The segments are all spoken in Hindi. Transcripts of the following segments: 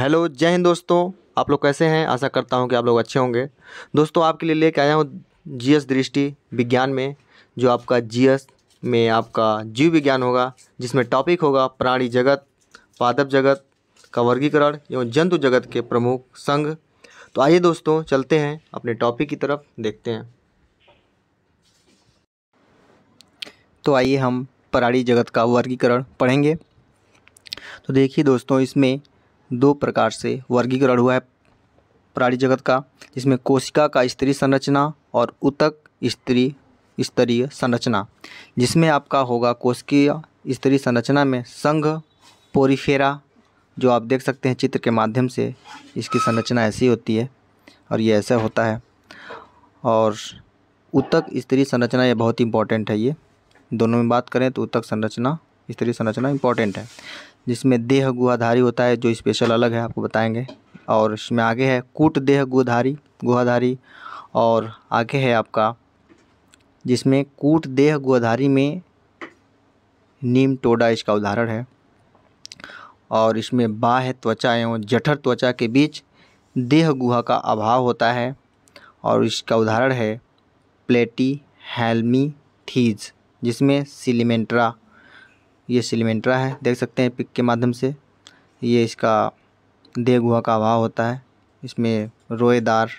हेलो, जय हिंद दोस्तों। आप लोग कैसे हैं? आशा करता हूं कि आप लोग अच्छे होंगे। दोस्तों, आपके लिए लेके आया हूं जीएस दृष्टि विज्ञान में, जो आपका जीएस में आपका जीव विज्ञान होगा, जिसमें टॉपिक होगा प्राणी जगत, पादप जगत का वर्गीकरण एवं जंतु जगत के प्रमुख संघ। तो आइए दोस्तों, चलते हैं अपने टॉपिक की तरफ, देखते हैं। तो आइए हम प्राणी जगत का वर्गीकरण पढ़ेंगे। तो देखिए दोस्तों, इसमें दो प्रकार से वर्गीकरण हुआ है प्राणी जगत का, जिसमें कोशिका का स्तरीय संरचना और ऊतक स्तरीय संरचना। जिसमें आपका होगा कोशिकीय स्तरीय संरचना में संघ पोरीफेरा, जो आप देख सकते हैं चित्र के माध्यम से, इसकी संरचना ऐसी होती है और ये ऐसा होता है। और ऊतक स्तरीय संरचना ये बहुत इंपॉर्टेंट है। ये दोनों में बात करें तो ऊतक संरचना स्तरीय संरचना इंपॉर्टेंट है, जिसमें देह गुहाधारी होता है, जो स्पेशल अलग है, आपको बताएंगे। और इसमें आगे है कूट देह गुहाधारी। और आगे है आपका, जिसमें कूट देह गुहाधारी में नीमटोडा इसका उदाहरण है। और इसमें बाह्य त्वचा एवं जठर त्वचा के बीच देह गुहा का अभाव होता है, और इसका उदाहरण है प्लेटी हेल्मीथीज, जिसमें सिलिमेंट्रा, ये सिलिमेंट्रा है, देख सकते हैं पिक के माध्यम से। ये इसका देह गुहा का अभाव होता है, इसमें रोएदार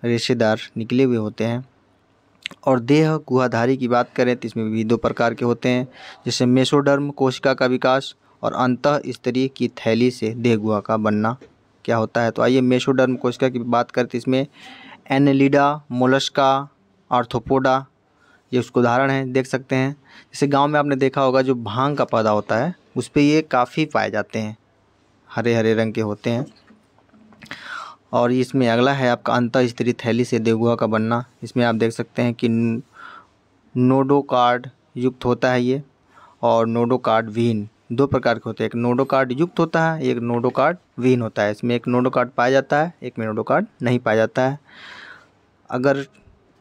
रेशेदार निकले हुए होते हैं। और देह गुहाधारी की बात करें तो इसमें भी दो प्रकार के होते हैं, जैसे मेसोडर्म कोशिका का विकास और अंतः स्तरीय की थैली से देह गुहा का बनना क्या होता है। तो आइए मेसोडर्म कोशिका की बात करें तो इसमें एनेलिडा, मोलस्का, आर्थ्रोपोडा, ये उसका उदाहरण है, देख सकते हैं। जैसे गांव में आपने देखा होगा, जो भांग का पौधा होता है उस पे ये काफ़ी पाए जाते हैं, हरे हरे रंग के होते हैं। और इसमें अगला है आपका अंतः स्तरीय थैली से देह गुहा का बनना। इसमें आप देख सकते हैं कि नोडोकार्ड युक्त होता है ये, और नोडोकार्ड विहीन, दो प्रकार के होते हैं। एक नोडोकार्ड युक्त होता है, एक नोडोकार्ड विहीन होता है। इसमें एक नोडोकार्ड पाया जाता है, एक में नोडोकार्ड नहीं पाया जाता है। अगर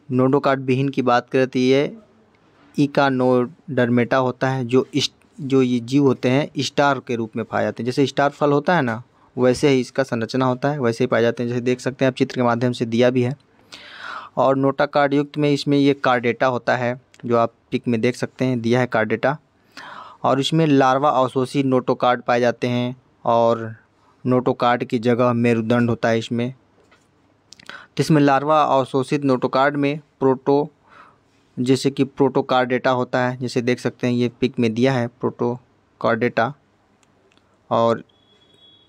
नोडोकार्ड विहीन की बात करें तो ये इकानोडर्मेटा होता है, जो ये जीव होते हैं स्टार के रूप में पाए जाते हैं। जैसे स्टार फल होता है ना, वैसे ही इसका संरचना होता है, वैसे ही पाए जाते हैं। जैसे देख सकते हैं आप चित्र के माध्यम से दिया भी है। और नोटाकार्ड युक्त में इसमें ये कार्डेटा होता है, जो आप पिक में देख सकते हैं, दिया है कार्डेटा। और इसमें लार्वा अवशोषी नोटोकार्ड पाए जाते हैं, और नोटोकार्ड की जगह मेरुदंड होता है इसमें। तो इसमें लार्वा अवशोषित नोटोकार्ड में जैसे कि प्रोटोकार्डेटा होता है, जैसे देख सकते हैं ये पिक में दिया है प्रोटोकार्डेटा। और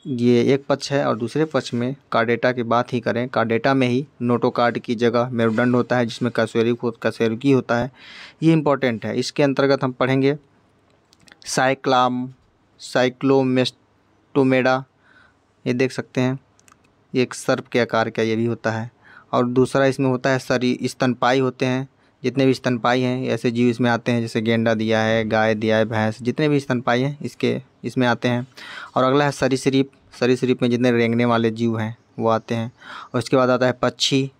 ये एक पक्ष है, और दूसरे पक्ष में कार्डेटा की बात ही करें, कार्डेटा में ही नोटोकार्ड की जगह मेरुदंड होता है, जिसमें कशेरुकी होता है। ये इंपॉर्टेंट है। इसके अंतर्गत हम पढ़ेंगे साइक्लोमेस्टोमेडा, ये देख सकते हैं, ये एक सर्प के आकार का ये भी होता है। और दूसरा इसमें होता है स्तनपायी होते हैं। जितने भी स्तनपायी हैं ऐसे जीव इसमें आते हैं, जैसे गेंडा दिया है, गाय दिया है, भैंस, जितने भी स्तनपायी हैं इसमें आते हैं। और अगला है सरीसृप में जितने रेंगने वाले जीव हैं वो आते हैं। और उसके बाद आता है पक्षी,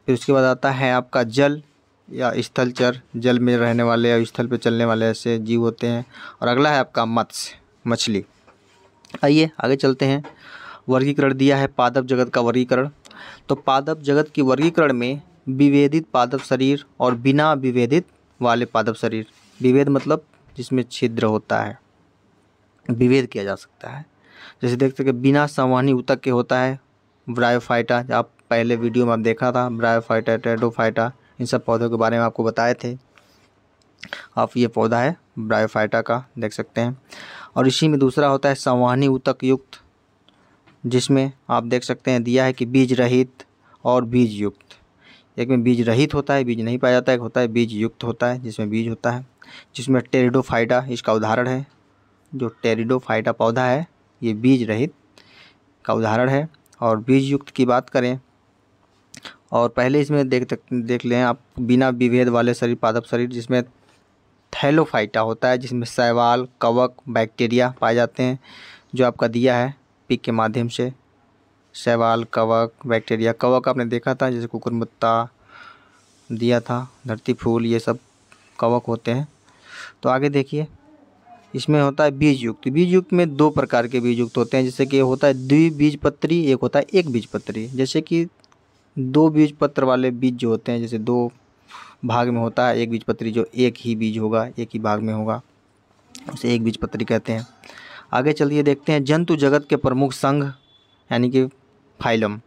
फिर उसके बाद आता है आपका जल या स्थलचर, जल में रहने वाले या स्थल पे चलने वाले ऐसे जीव होते हैं। और अगला है आपका मत्स्य, मछली। आइए आगे चलते हैं। वर्गीकरण दिया है पादप जगत का वर्गीकरण। तो पादप जगत की वर्गीकरण में विभेदित पादप शरीर और बिना विभेदित वाले पादप शरीर। विभेद मतलब जिसमें छिद्र होता है, विभेद किया जा सकता है। जैसे देख सकते हैं बिना संवहनी ऊतक के होता है ब्रायोफाइटा, आप पहले वीडियो में आप देखा था, ब्रायोफाइटा, टेरिडोफाइटा, इन सब पौधों के बारे में आपको बताए थे। आप ये पौधा है ब्रायोफाइटा का, देख सकते हैं। और इसी में दूसरा होता है संवहनी ऊतक युक्त, जिसमें आप देख सकते हैं दिया है कि बीज रहित और बीज युक्त। एक में बीज रहित होता है, बीज नहीं पाया जाता है, एक होता है बीज युक्त होता है, जिसमें बीज होता है, जिसमें टेरिडोफाइटा इसका उदाहरण है। जो टेरिडोफाइटा पौधा है ये बीज रहित का उदाहरण है। और बीज युक्त की बात करें, और पहले इसमें देख लें आप बिना विभेद वाले शरीर, पादप शरीर, जिसमें थैलोफाइटा होता है, जिसमें शैवाल, कवक, बैक्टीरिया पाए जाते हैं, जो आपका दिया है पिक के माध्यम से। शैवाल, कवक, बैक्टीरिया। कवक आपने देखा था, जैसे कुकुरमुत्ता दिया था, धरती फूल, ये सब कवक होते हैं। तो आगे देखिए, इसमें होता है बीज युक्त। बीज युक्त में दो प्रकार के बीज युक्त होते हैं, जैसे कि होता है द्विबीजपत्री, एक होता है एक बीजपत्री। जैसे कि दो बीज पत्र वाले बीज जो होते हैं, जैसे दो भाग में होता है, एक बीजपत्री जो एक ही बीज होगा, एक ही भाग में होगा, उसे एक बीजपत्री कहते हैं। आगे चलिए देखते हैं जंतु जगत के प्रमुख संघ यानी कि फाइलम।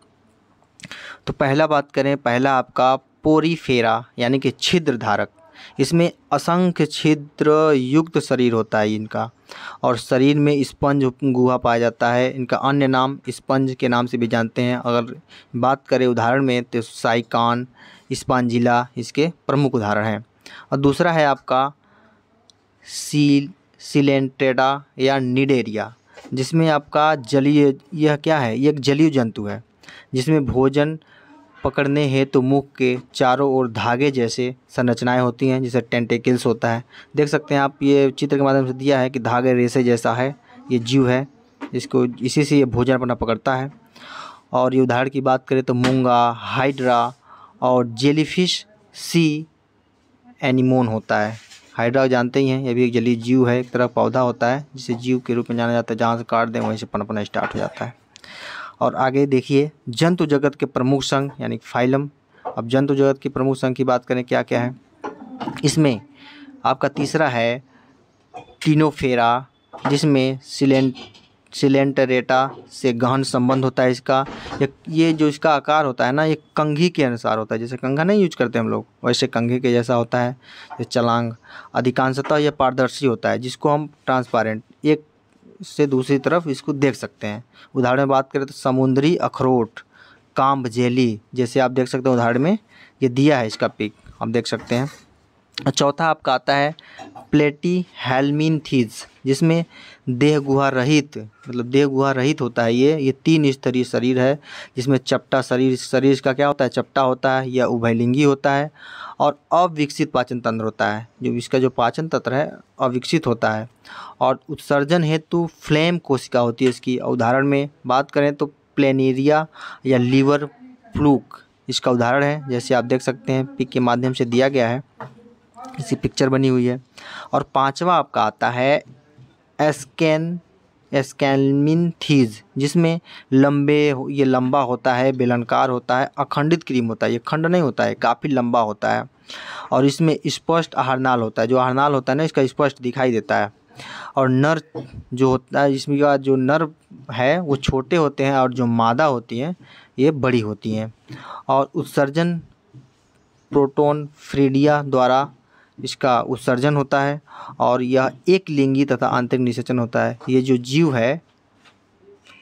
तो पहला बात करें, पहला आपका पोरीफेरा यानी कि छिद्र धारक। इसमें असंख्य छिद्र युक्त शरीर होता है इनका, और शरीर में स्पंज गुहा पाया जाता है। इनका अन्य नाम स्पंज के नाम से भी जानते हैं। अगर बात करें उदाहरण में तो साइकान, स्पॉन्जिला इसके प्रमुख उदाहरण हैं। और दूसरा है आपका सिलेंटेडा या निडेरिया, जिसमें आपका जलीय, यह क्या है, ये एक जलीय जंतु है जिसमें भोजन पकड़ने हेतु मुख के चारों ओर धागे जैसे संरचनाएं होती हैं, जिसे टेंटेकल्स होता है। देख सकते हैं आप, ये चित्र के माध्यम से दिया है कि धागे रेशे जैसा है, ये जीव है, इसको इसी से ये भोजन अपना पकड़ता है। और ये उदाहरण की बात करें तो मूंगा, हाइड्रा और जेलीफिश सी एनीमोन होता है। हाइड्रा जानते ही हैं, ये भी एक जलीय जीव है, एक तरह पौधा होता है जिसे जीव के रूप में जाना जाता है। जहाँ से काट दें वहीं से पनपना स्टार्ट हो जाता है। और आगे देखिए जंतु जगत के प्रमुख संघ यानी फाइलम। अब जंतु जगत की प्रमुख संघ की बात करें क्या क्या है, इसमें आपका तीसरा है टिनोफेरा, जिसमें सिलेंटरेटा से गहन संबंध होता है इसका। ये जो इसका आकार होता है ना, ये कंघी के अनुसार होता है। जैसे कंघा नहीं यूज करते हम लोग, वैसे कंघी के जैसा होता है। ये चलांग अधिकांशतः यह पारदर्शी होता है, जिसको हम ट्रांसपेरेंट एक से दूसरी तरफ इसको देख सकते हैं। उदाहरण में बात करें तो समुद्री अखरोट, काम्ब जेली, जैसे आप देख सकते हैं उदाहरण में ये दिया है, इसका पिक आप देख सकते हैं। चौथा आपका आता है प्लेटी हेलमिन्थीज, जिसमें देह गुहा रहित, मतलब देह गुहा रहित होता है। ये 3 स्तरीय शरीर है, जिसमें चपटा शरीर इसका क्या होता है, चपटा होता है, या उभयलिंगी होता है, और अविकसित पाचन तंत्र होता है। जो इसका जो पाचन तंत्र है अविकसित होता है। और उत्सर्जन हेतु फ्लेम कोशिका होती है इसकी। उदाहरण में बात करें तो प्लेनेरिया या लीवर फ्लूक इसका उदाहरण है, जैसे आप देख सकते हैं पिक के माध्यम से दिया गया है, इसी पिक्चर बनी हुई है। और पांचवा आपका आता है एस्कैल्मिन्थीज, जिसमें ये लंबा होता है, बेलनाकार होता है, अखंडित क्रीम होता है, ये खंड नहीं होता है, काफ़ी लंबा होता है। और इसमें स्पष्ट आहारनाल होता है, जो आहारनाल होता है ना इसका स्पष्ट दिखाई देता है। और नर जो होता है, इसमें का जो नर है वो छोटे होते हैं, और जो मादा होती हैं ये बड़ी होती हैं। और उत्सर्जन प्रोटोन फ्रीडिया द्वारा इसका उत्सर्जन होता है। और यह एक लिंगी तथा आंतरिक निषेचन होता है। ये जो जीव है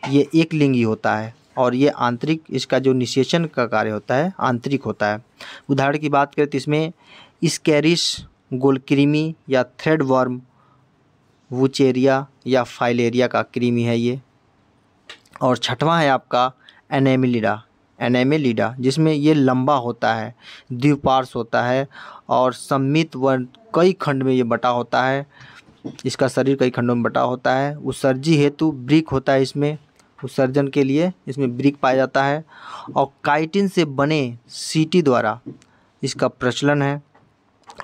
ये एक लिंगी होता है, और ये आंतरिक, इसका जो निषेचन का कार्य होता है आंतरिक होता है। उदाहरण की बात करें तो इसमें स्कैरिस गोलकृमि या थ्रेड वर्म, वुचेरिया या फाइलेरिया का कृमि है ये। और छठवां है आपका एनेमेलिडा, जिसमें ये लंबा होता है, द्विपार्श्व होता है, और सम्मित व कई खंड में ये बटा होता है। इसका शरीर कई खंडों में बटा होता है। उत्सर्जी हेतु ब्रिक होता है, इसमें उत्सर्जन के लिए इसमें ब्रिक पाया जाता है। और काइटिन से बने सीटी द्वारा इसका प्रचलन है।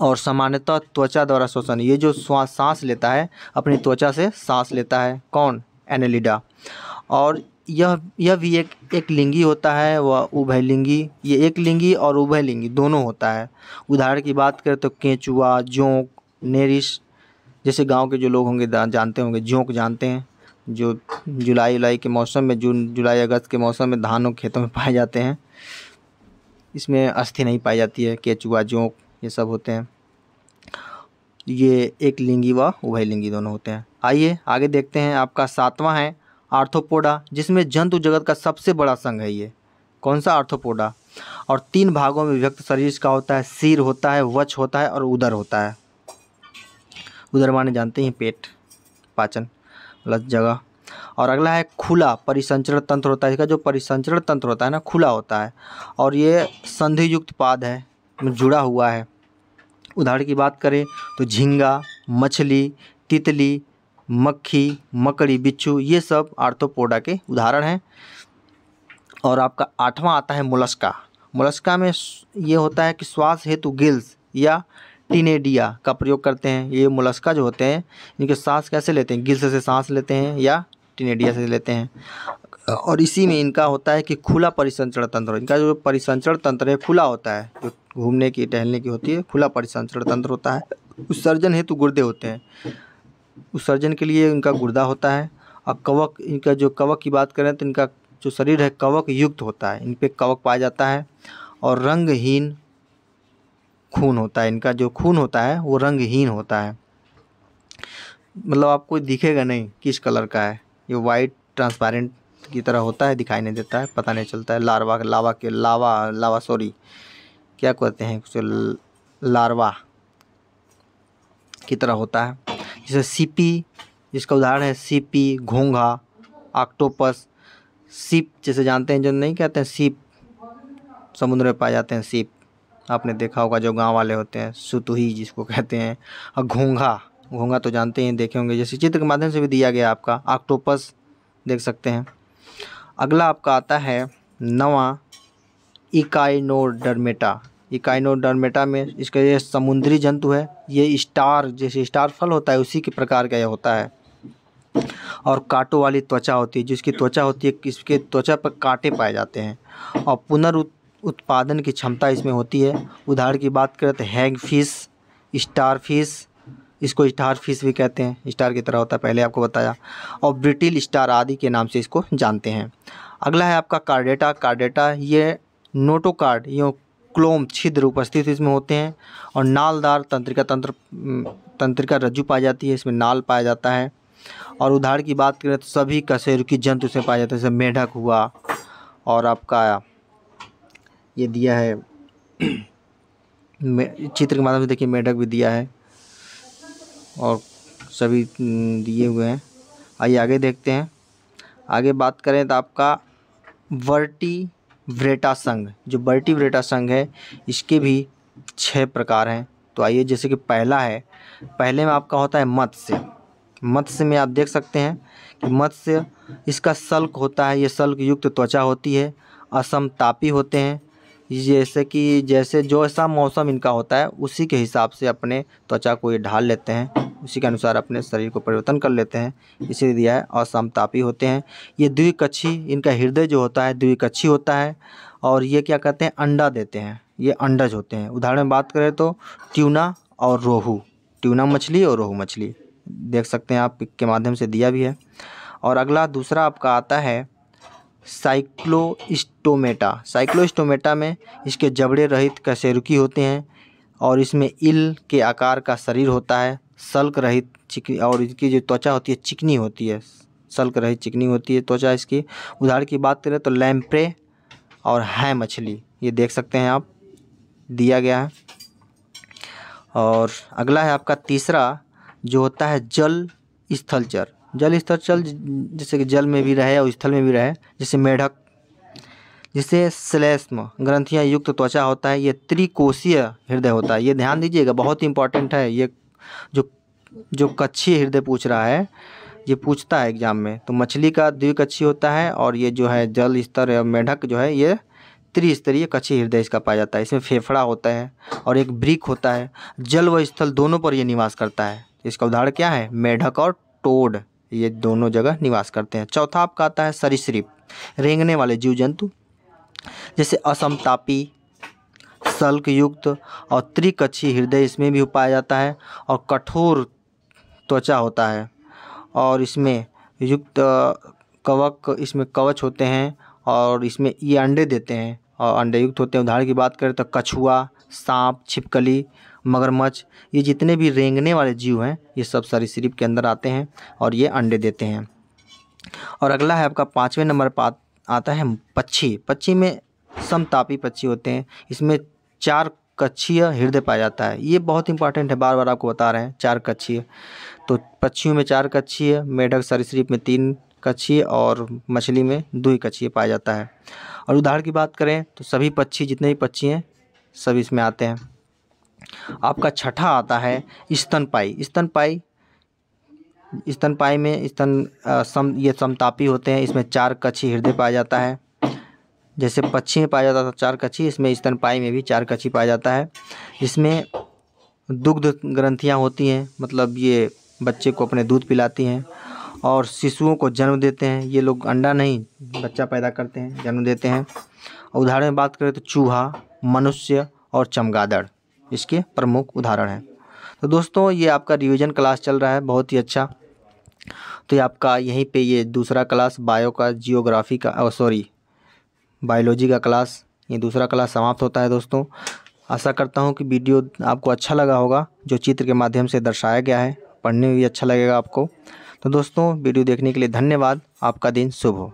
और सामान्यतः त्वचा द्वारा श्वसन, ये जो सांस लेता है अपनी त्वचा से सांस लेता है, कौन, एनेलिडा। और यह भी एक लिंगी होता है, वह उभयलिंगी, ये एक लिंगी और उभयलिंगी दोनों होता है। उदाहरण की बात करें तो केंचुआ, जोंक, नेरिस, जैसे गांव के जो लोग होंगे जानते होंगे, जोंक जानते हैं, जो जुलाई के मौसम में, जून जुलाई अगस्त के मौसम में धानों खेतों में पाए जाते हैं। इसमें अस्थि नहीं पाई जाती है। केंचुआ, जोंक ये सब होते हैं। ये एक लिंगी व उभयलिंगी दोनों होते हैं। आइए आगे देखते हैं। आपका सातवां है आर्थ्रोपोडा, जिसमें जंतु जगत का सबसे बड़ा संघ है ये। कौन सा, आर्थ्रोपोडा। और 3 भागों में विभक्त शरीर इसका होता है। सिर होता है, वक्ष होता है, और उदर होता है। उदर माने जानते हैं पेट, पाचन वाला जगह। और अगला है खुला परिसंचरण तंत्र होता है। इसका जो परिसंचरण तंत्र होता है ना, खुला होता है, और ये संधि युक्त पाद है, जुड़ा हुआ है। उदाहरण की बात करें तो झींगा, मछली, तितली, मक्खी, मकड़ी, बिच्छू, ये सब आर्थ्रोपोडा के उदाहरण हैं। और आपका 8वां आता है मोलस्का। मोलस्का में ये होता है कि श्वास हेतु गिल्स या टिनेडिया का प्रयोग करते हैं। ये मोलस्का जो होते हैं इनके सांस कैसे लेते हैं, गिल्स से सांस लेते हैं या टिनेडिया से लेते हैं। और इसी में इनका होता है कि खुला परिसंचरण तंत्र, इनका जो परिसंचरण तंत्र है खुला होता है, जो घूमने की टहलने की होती है, खुला परिसंचरण तंत्र होता है। उत्सर्जन हेतु गुर्दे होते हैं, उत्सर्जन के लिए इनका गुर्दा होता है। और कवक, इनका जो कवक की बात करें तो इनका जो शरीर है कवक युक्त होता है, इन पे कवक पाया जाता है। और रंगहीन खून होता है, इनका जो खून होता है वो रंगहीन होता है, मतलब आपको दिखेगा नहीं किस कलर का है, ये वाइट ट्रांसपेरेंट की तरह होता है, दिखाई नहीं देता है, पता नहीं चलता है। लावा सॉरी क्या कहते हैं उसे, लार्वा की तरह होता है। जैसे सीपी, जिसका उदाहरण है सीपी, घोंघा, ऑक्टोपस, सीप जैसे जानते हैं, जो नहीं कहते हैं सीप, समुद्र में पाए जाते हैं सीप, आपने देखा होगा जो गांव वाले होते हैं, सुतुही जिसको कहते हैं। और घोंघा तो जानते हैं, देखे होंगे, जैसे चित्र के माध्यम से भी दिया गया आपका, ऑक्टोपस देख सकते हैं। अगला आपका आता है नवा इकाइनोडर्मेटा। इकाइनोडर्मेटा में इसका ये समुद्री जंतु है, ये स्टार, जैसे स्टार फल होता है उसी के प्रकार का यह होता है। और कांटों वाली त्वचा होती है, जिसकी त्वचा होती है, इसके त्वचा पर कांटे पाए जाते हैं। और पुनरुत्पादन की क्षमता इसमें होती है। उदाहरण की बात करें तो हैग फिश, स्टार फिश, इसको स्टार फिश भी कहते हैं, स्टार की तरह होता है, पहले आपको बताया। और ब्रिटिल स्टार आदि के नाम से इसको जानते हैं। अगला है आपका कार्डेटा। कार्डेटा ये नोटोकार्ड, ये क्लोम छिद्र उपस्थित इसमें होते हैं। और नालदार तंत्रिका रज्जु पाई जाती है, इसमें नाल पाया जाता है। और उदाहरण की बात करें तो सभी कशेरुकी जंतु इसमें पाया जाता है, जैसे मेढक हुआ, और आपका ये दिया है चित्र के माध्यम से देखिए, मेढक भी दिया है और सभी दिए हुए हैं। आइए आगे देखते हैं। आगे बात करें तो आपका वर्टिब्रेटा संघ, जो वर्टिब्रेटा संघ है इसके भी 6 प्रकार हैं। तो आइए, जैसे कि पहले में आपका होता है मत्स्य। मत्स्य में आप देख सकते हैं कि मत्स्य, इसका सल्क होता है, ये सल्क युक्त त्वचा होती है। असमतापी होते हैं, जैसे कि जो ऐसा मौसम इनका होता है उसी के हिसाब से अपने त्वचा को ये ढाल लेते हैं, उसी के अनुसार अपने शरीर को परिवर्तन कर लेते हैं, इसीलिए दिया है। असमतापी होते हैं। ये द्विकक्षी, इनका हृदय जो होता है द्विकक्षी होता है। और ये क्या कहते हैं, अंडा देते हैं, ये अंडज होते हैं। उदाहरण में बात करें तो ट्यूना और रोहू, ट्यूना मछली और रोहू मछली देख सकते हैं आप, पिक के माध्यम से दिया भी है। और अगला दूसरा आपका आता है साइक्लोस्टोमेटा। साइक्लोस्टोमेटा में इसके जबड़े रहित कशेरुकी होते हैं, और इसमें इल के आकार का शरीर होता है, सल्क रहित चिकनी, और इसकी जो त्वचा होती है चिकनी होती है, सल्क रहित चिकनी होती है त्वचा इसकी। उदाहरण की बात करें तो लैम्प्रे और है मछली, ये देख सकते हैं आप, दिया गया है। और अगला है आपका तीसरा, जो होता है जल स्थलचर। जल स्थलचर जैसे कि जल में भी रहे और स्थल में भी रहे, जैसे मेढक, जिसे श्लेष्म ग्रंथियां युक्त त्वचा होता है। ये त्रिकोशीय हृदय होता है, ये ध्यान दीजिएगा, बहुत इंपॉर्टेंट है। ये जो कक्षीय हृदय पूछ रहा है, ये पूछता है एग्जाम में, तो मछली का द्विकक्षीय होता है, और ये जो है जल स्तर मेढक जो है ये त्रिस्तरीय कक्षीय हृदय इसका पाया जाता है। इसमें फेफड़ा होता है और एक ब्रिक होता है, जल व स्थल दोनों पर ये निवास करता है। इसका उदाहरण क्या है, मेढक और टोड, ये दोनों जगह निवास करते हैं। चौथा आपका आता है सरीसृप, रेंगने वाले जीव जंतु, जैसे असमतापी, सल्क युक्त और त्रिकक्षीय हृदय इसमें भी पाया जाता है। और कठोर त्वचा होता है, और इसमें युक्त कवक, इसमें कवच होते हैं, और इसमें ये अंडे देते हैं और अंडे युक्त होते हैं। उदाहरण की बात करें तो कछुआ, सांप, छिपकली, मगरमच्छ, ये जितने भी रेंगने वाले जीव हैं ये सब सरीसृप के अंदर आते हैं और ये अंडे देते हैं। और अगला है आपका 5वें नंबर पर आता है पक्षी। पक्षी में समतापी पक्षी होते हैं, इसमें 4 कक्षीय हृदय पाया जाता है। ये बहुत इंपॉर्टेंट है, बार बार आपको बता रहे हैं, 4 कक्षीय। तो पक्षियों में 4 कक्षीय, मेढक सरीसृप में 3 कक्षीय और मछली में 2 कक्षीय पाया जाता है। और उदाहरण की बात करें तो सभी पक्षी, जितने भी पक्षी हैं सभी इसमें आते हैं। आपका छठा आता है स्तनपाई। स्तनपाई में ये समतापी होते हैं, इसमें 4 कक्षीय हृदय पाया जाता है। जैसे पक्षी में पाया जाता था 4 कक्षीय, इसमें स्तनपाई में भी 4 कक्षीय पाया जाता है। इसमें दुग्ध ग्रंथियाँ होती हैं, मतलब ये बच्चे को अपने दूध पिलाती हैं और शिशुओं को जन्म देते हैं। ये लोग अंडा नहीं बच्चा पैदा करते हैं, जन्म देते हैं। और उदाहरण में बात करें तो चूहा, मनुष्य और चमगादड़ इसके प्रमुख उदाहरण हैं। तो दोस्तों ये आपका रिवीजन क्लास चल रहा है, बहुत ही अच्छा। तो ये आपका यहीं पे ये दूसरा क्लास बायो का, जियोग्राफी का, बायोलॉजी का क्लास, ये दूसरा क्लास समाप्त होता है दोस्तों। आशा करता हूँ कि वीडियो आपको अच्छा लगा होगा, जो चित्र के माध्यम से दर्शाया गया है, पढ़ने में भी अच्छा लगेगा आपको। तो दोस्तों वीडियो देखने के लिए धन्यवाद। आपका दिन शुभ हो।